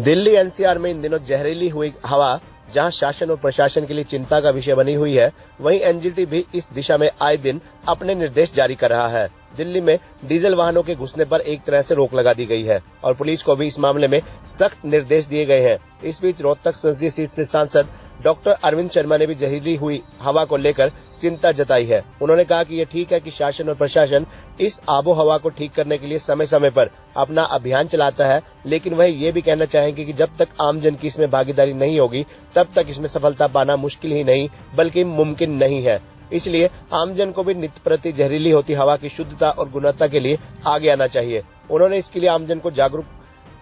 Delhi NCR में इन दिनों जहरीली हुई हवा जहां शासन और प्रशासन के लिए चिंता का विषय बनी हुई है, वहीं एनजीटी भी इस दिशा में आए दिन अपने निर्देश जारी कर रहा है। दिल्ली में डीजल वाहनों के घुसने पर एक तरह से रोक लगा दी गई है और पुलिस को भी इस मामले में सख्त निर्देश दिए गए हैं। इस बीच रोहतक संसदीय सीट से सांसद डॉक्टर अरविंद शर्मा ने भी जहरीली हुई हवा को लेकर चिंता जताई है। उन्होंने कहा कि ये ठीक है कि शासन और प्रशासन इस आबो हवा को ठीक करने के लिए समय समय पर अपना अभियान चलाता है, लेकिन वह ये भी कहना चाहेंगे कि जब तक आमजन की इसमें भागीदारी नहीं होगी तब तक इसमें सफलता पाना मुश्किल ही नहीं बल्कि मुमकिन नहीं है। इसलिए आमजन को भी नित्य प्रति जहरीली होती हवा की शुद्धता और गुणवत्ता के लिए आगे आना चाहिए। उन्होंने इसके लिए आमजन को जागरूक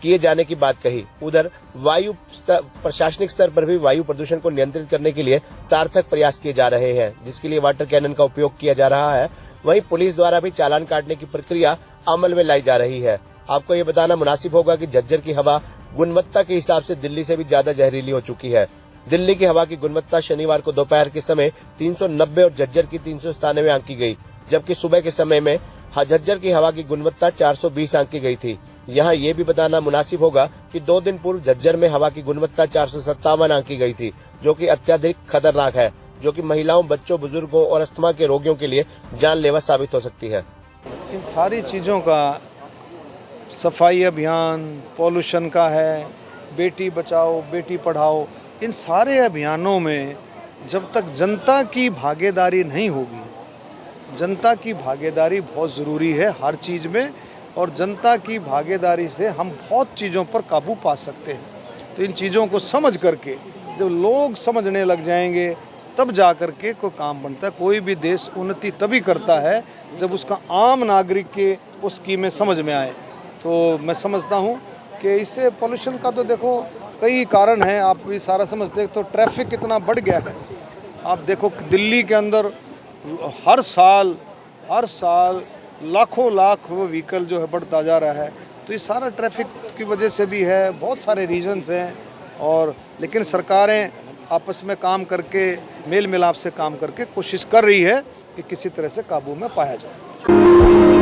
किए जाने की बात कही। उधर प्रशासनिक स्तर पर भी वायु प्रदूषण को नियंत्रित करने के लिए सार्थक प्रयास किए जा रहे हैं, जिसके लिए वाटर कैनन का उपयोग किया जा रहा है। वहीं पुलिस द्वारा भी चालान काटने की प्रक्रिया अमल में लाई जा रही है। आपको ये बताना मुनासिब होगा कि झज्जर की हवा गुणवत्ता के हिसाब से दिल्ली से भी ज्यादा जहरीली हो चुकी है। दिल्ली की हवा की गुणवत्ता शनिवार को दोपहर के समय 390 और झज्जर की 397 आंकी गई, जबकि सुबह के समय में झज्जर की हवा की गुणवत्ता 420 आंकी गई थी। यहाँ ये भी बताना मुनासिब होगा कि 2 दिन पूर्व झज्जर में हवा की गुणवत्ता 457 आंकी गई थी, जो कि अत्यधिक खतरनाक है, जो कि महिलाओं, बच्चों, बुजुर्गों और अस्थमा के रोगियों के लिए जानलेवा साबित हो सकती है। इन सारी चीज़ों का सफाई अभियान, पॉल्यूशन का है, बेटी बचाओ बेटी पढ़ाओ, इन सारे अभियानों में जब तक जनता की भागीदारी नहीं होगी, जनता की भागीदारी बहुत ज़रूरी है हर चीज़ में, और जनता की भागीदारी से हम बहुत चीज़ों पर काबू पा सकते हैं। तो इन चीज़ों को समझ करके जब लोग समझने लग जाएंगे तब जा कर के कोई काम बनता है। कोई भी देश उन्नति तभी करता है जब उसका आम नागरिक के वो स्कीमें समझ में आए। तो मैं समझता हूँ कि इससे पोल्यूशन का तो देखो कई कारण हैं, आप भी सारा समझते हैं। तो ट्रैफिक कितना बढ़ गया है, आप देखो दिल्ली के अंदर हर साल लाखों लाख व्हीकल जो है बढ़ता जा रहा है। तो ये सारा ट्रैफिक की वजह से भी है, बहुत सारे रीजंस हैं। और लेकिन सरकारें आपस में काम करके, मेल मिलाप से काम करके कोशिश कर रही है कि किसी तरह से काबू में पाया जाए।